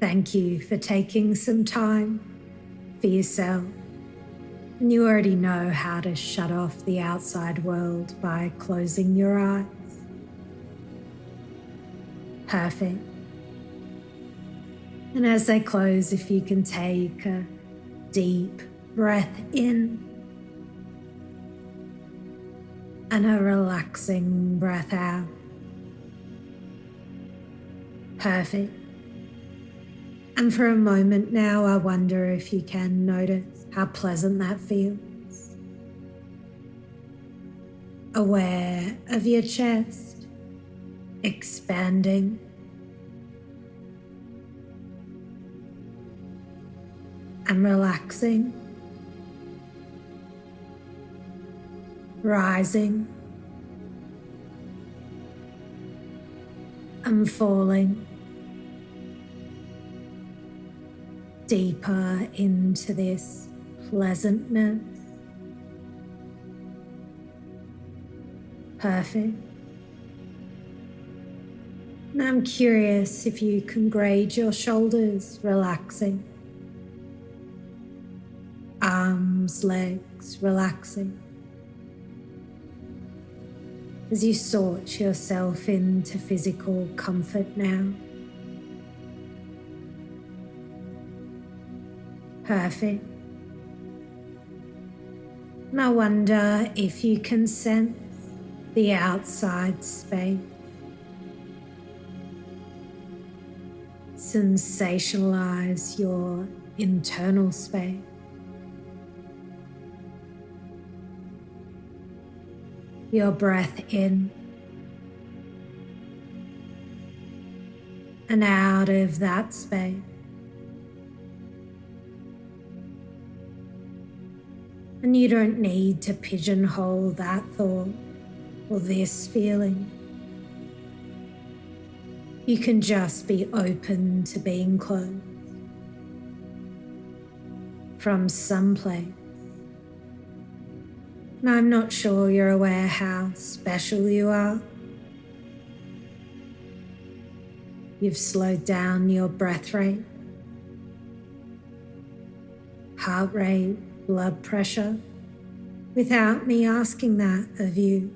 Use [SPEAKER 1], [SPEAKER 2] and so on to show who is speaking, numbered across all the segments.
[SPEAKER 1] Thank you for taking some time for yourself. And you already know how to shut off the outside world by closing your eyes. Perfect. And as they close, if you can take a deep breath in and a relaxing breath out. Perfect. And for a moment now, I wonder if you can notice how pleasant that feels. Aware of your chest expanding. And relaxing. Rising. And falling. Deeper into this pleasantness. Perfect. And I'm curious if you can grade your shoulders relaxing. Arms, legs relaxing. As you sort yourself into physical comfort now. Perfect. And I wonder if you can sense the outside space. Sensationalize your internal space. Your breath in and out of that space. And you don't need to pigeonhole that thought or this feeling. You can just be open to being closed from some place. And I'm not sure you're aware how special you are. You've slowed down your breath rate, heart rate, blood pressure, without me asking that of you.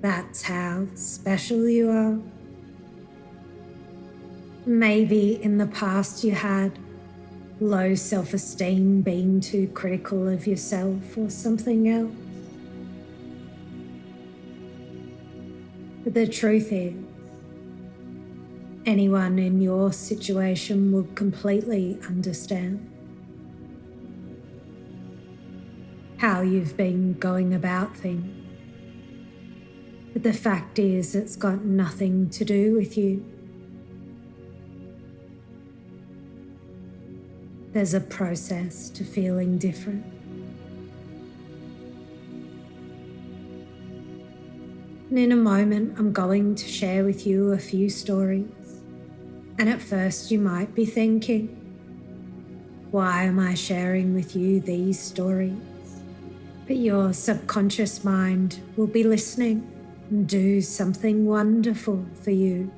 [SPEAKER 1] That's how special you are. Maybe in the past you had low self-esteem, being too critical of yourself or something else. But the truth is, anyone in your situation would completely understand how you've been going about things. But the fact is, it's got nothing to do with you. There's a process to feeling different. And in a moment, I'm going to share with you a few stories. And at first you might be thinking, why am I sharing with you these stories? But your subconscious mind will be listening and do something wonderful for you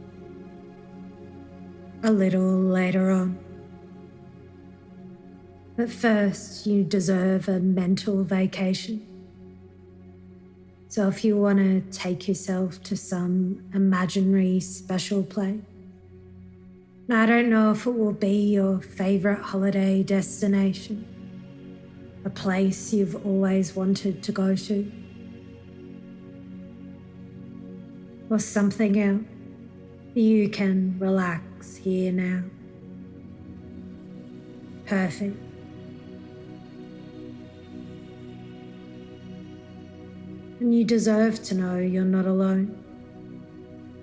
[SPEAKER 1] a little later on. But first, you deserve a mental vacation. So if you want to take yourself to some imaginary special place, now, I don't know if it will be your favorite holiday destination, a place you've always wanted to go to, or something else. You can relax here now. Perfect. And you deserve to know you're not alone.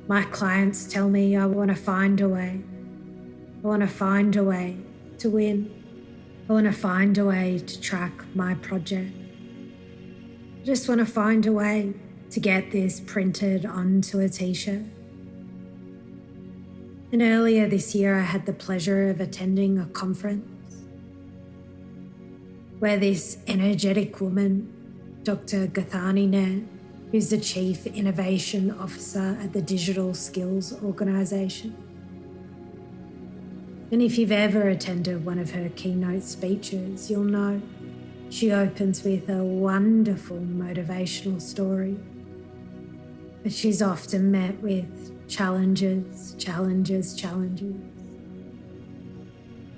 [SPEAKER 1] My clients tell me I want to find a way. I want to find a way to win. I want to find a way to track my project. I just want to find a way to get this printed onto a t-shirt. And earlier this year, I had the pleasure of attending a conference where this energetic woman, Dr. Gathani Nair, who's the Chief Innovation Officer at the Digital Skills Organization, And if you've ever attended one of her keynote speeches, you'll know she opens with a wonderful motivational story. But she's often met with challenges.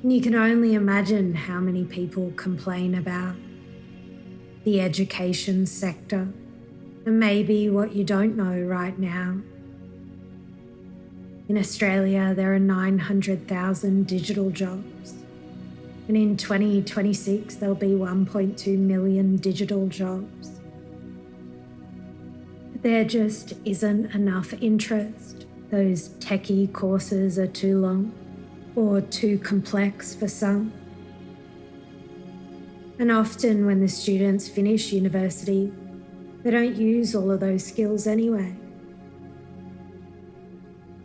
[SPEAKER 1] And you can only imagine how many people complain about the education sector and maybe what you don't know right now. In Australia, there are 900,000 digital jobs, and in 2026, there'll be 1.2 million digital jobs. But there just isn't enough interest. Those techie courses are too long or too complex for some. And often when the students finish university, they don't use all of those skills anyway.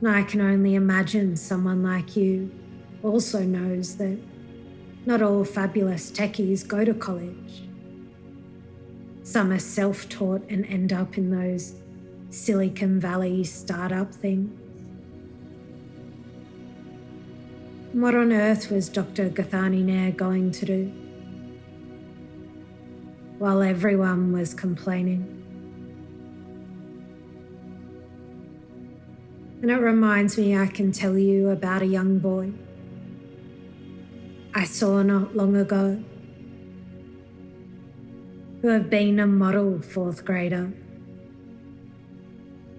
[SPEAKER 1] And I can only imagine someone like you also knows that not all fabulous techies go to college. Some are self-taught and end up in those Silicon Valley startup things. What on earth was Dr. Gathani Nair going to do while everyone was complaining? And it reminds me I can tell you about a young boy I saw not long ago who had been a model fourth grader.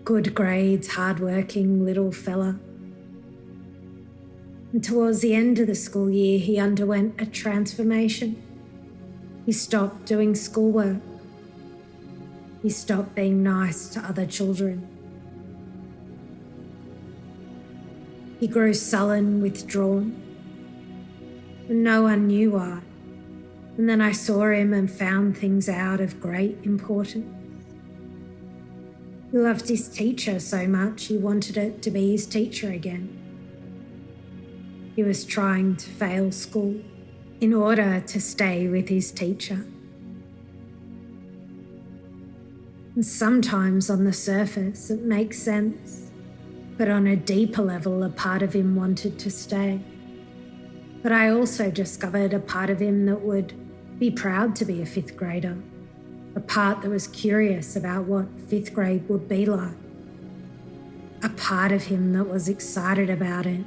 [SPEAKER 1] Good grades, hardworking little fella. And towards the end of the school year, he underwent a transformation. He stopped doing schoolwork. He stopped being nice to other children. He grew sullen, withdrawn, and no one knew why. And then I saw him and found things out of great importance. He loved his teacher so much he wanted it to be his teacher again. He was trying to fail school in order to stay with his teacher. And sometimes on the surface it makes sense. But on a deeper level, a part of him wanted to stay. But I also discovered a part of him that would be proud to be a fifth grader, a part that was curious about what fifth grade would be like, a part of him that was excited about it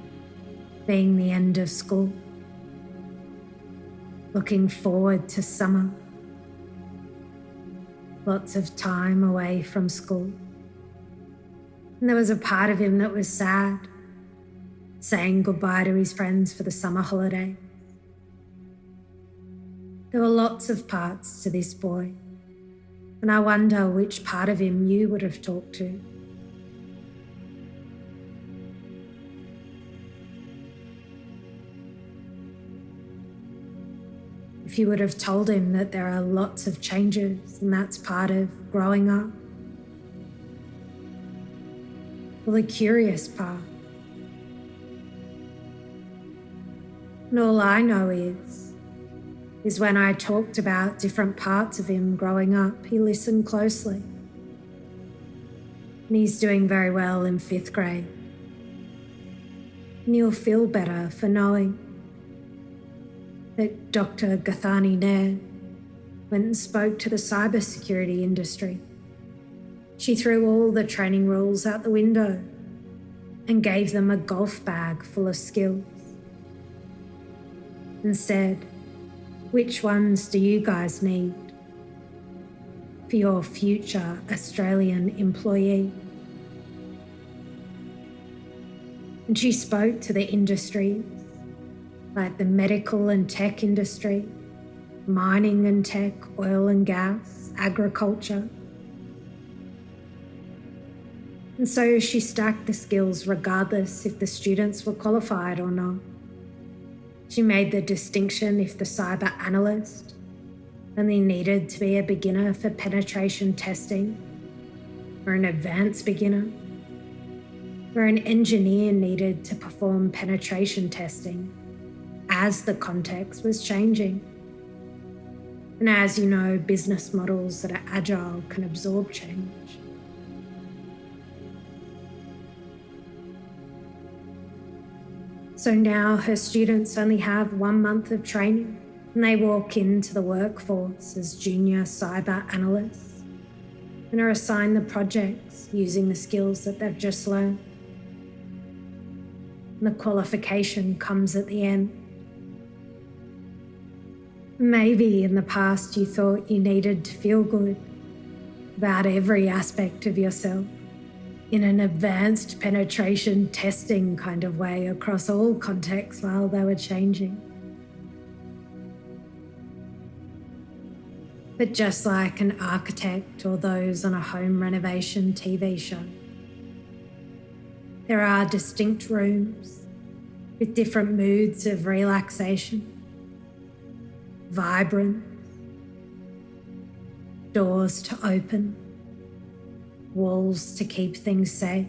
[SPEAKER 1] being the end of school, looking forward to summer, lots of time away from school. And there was a part of him that was sad, saying goodbye to his friends for the summer holiday. There were lots of parts to this boy, and I wonder which part of him you would have talked to. If you would have told him that there are lots of changes and that's part of growing up. Well, the curious part. And all I know is when I talked about different parts of him growing up, he listened closely. And he's doing very well in fifth grade. And you'll feel better for knowing that Dr. Gathani Nair went and spoke to the cybersecurity industry. She threw all the training rules out the window and gave them a golf bag full of skills and said, "Which ones do you guys need for your future Australian employee?" And she spoke to the industries like the medical and tech industry, mining and tech, oil and gas, agriculture. And so she stacked the skills regardless if the students were qualified or not. She made the distinction if the cyber analyst only needed to be a beginner for penetration testing, or an advanced beginner, or an engineer needed to perform penetration testing as the context was changing. And as you know, business models that are agile can absorb change. So now her students only have 1 month of training and they walk into the workforce as junior cyber analysts and are assigned the projects using the skills that they've just learned. And the qualification comes at the end. Maybe in the past you thought you needed to feel good about every aspect of yourself in an advanced penetration testing kind of way across all contexts while they were changing. But just like an architect or those on a home renovation TV show, there are distinct rooms with different moods of relaxation, vibrance, doors to open, walls to keep things safe.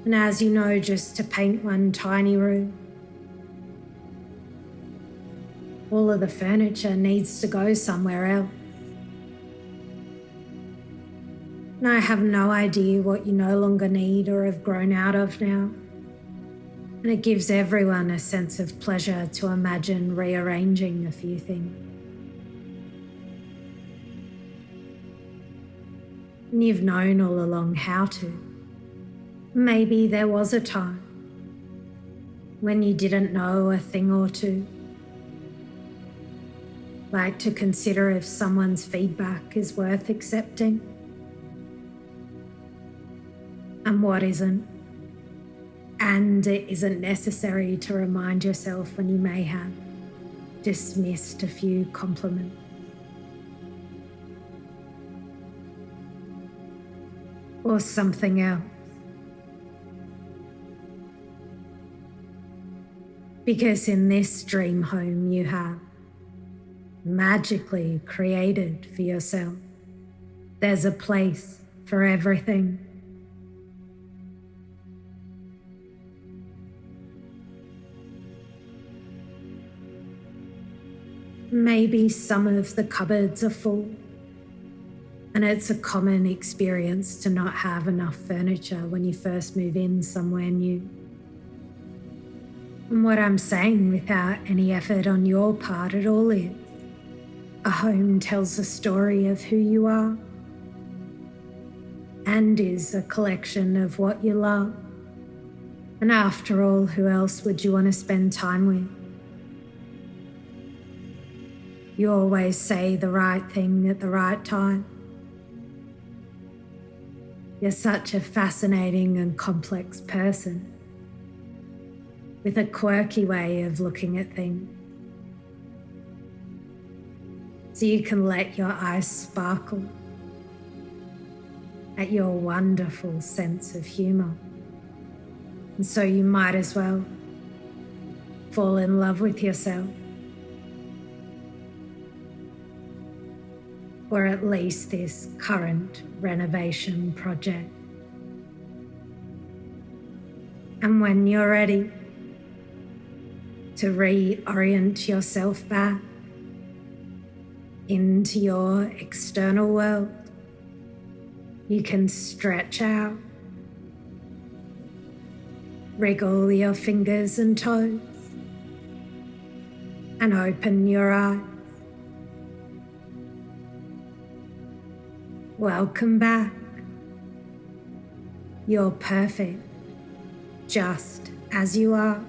[SPEAKER 1] And as you know, just to paint one tiny room, all of the furniture needs to go somewhere else. And I have no idea what you no longer need or have grown out of now. And it gives everyone a sense of pleasure to imagine rearranging a few things. And you've known all along how to. Maybe there was a time when you didn't know a thing or two. Like to consider if someone's feedback is worth accepting and what isn't. And it isn't necessary to remind yourself when you may have dismissed a few compliments. Or something else. Because in this dream home you have magically created for yourself, there's a place for everything. Maybe some of the cupboards are full, and it's a common experience to not have enough furniture when you first move in somewhere new. And what I'm saying without any effort on your part at all is, a home tells a story of who you are and is a collection of what you love. And after all, who else would you want to spend time with? You always say the right thing at the right time. You're such a fascinating and complex person with a quirky way of looking at things. So you can let your eyes sparkle at your wonderful sense of humor. And so you might as well fall in love with yourself. Or at least this current renovation project. And when you're ready to reorient yourself back into your external world, you can stretch out, wriggle your fingers and toes, and open your eyes. Welcome back. You're perfect, just as you are.